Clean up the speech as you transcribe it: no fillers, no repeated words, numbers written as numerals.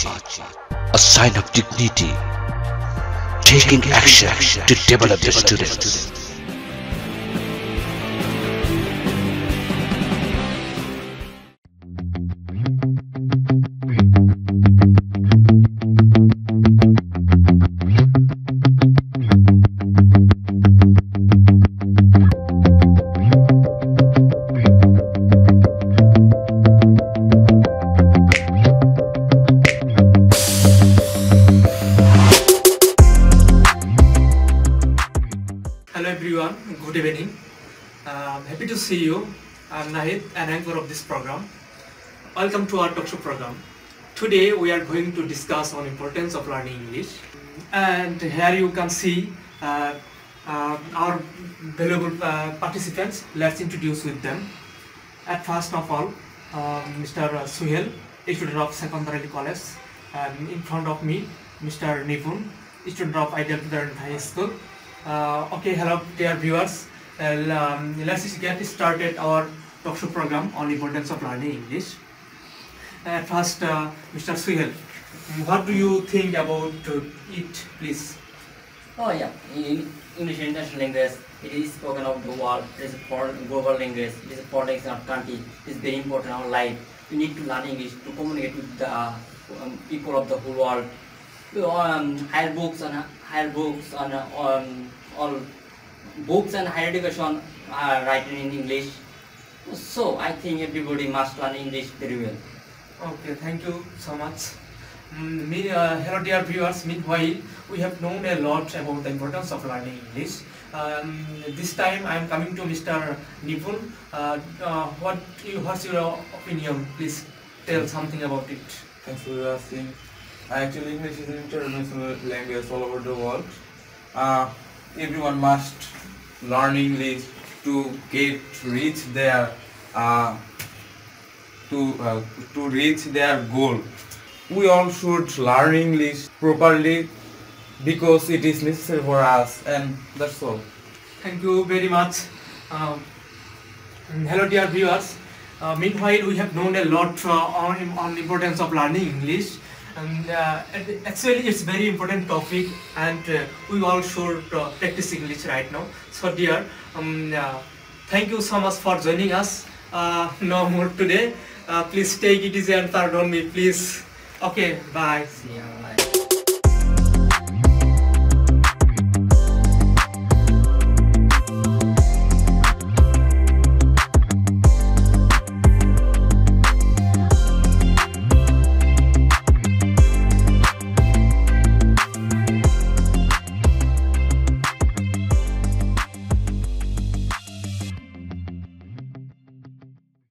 a sign of dignity, taking action to develop the students. Hello everyone, good evening. Happy to see you. I'm Nahid, an anchor of this program. Welcome to our talk show program. Today we are going to discuss on importance of learning English. And here you can see our valuable participants. Let's introduce with them. At first of all, Mr. Suhel, a student of secondary college. And in front of me, Mr. Nipun, a student of Ideal Parent High School. Okay, hello dear viewers. Let's get started our talk show program on importance of learning English. At first, Mr. Suhel, what do you think about it, please? Oh yeah, English is international language. It is spoken of the world. It is a foreign global language. It is a foreign of country. It is very important in our life. We need to learn English to communicate with the people of the whole world. Higher books on all books and higher education are written in English. So I think everybody must learn English very well. Okay, thank you so much. Hello dear viewers, meanwhile we have known a lot about the importance of learning English. This time I am coming to Mr. Nipun. What's your opinion? Please tell something about it. Thanks for asking. Actually, English is an international language all over the world. Everyone must learn English to reach their goal. We all should learn English properly because it is necessary for us, and that's all. Thank you very much. Hello dear viewers. Meanwhile we have known a lot on importance of learning English. And actually it's very important topic, and we all should practice English right now. So dear, thank you so much for joining us. No more today. Please take it easy and pardon me, please. Okay, bye. Yeah.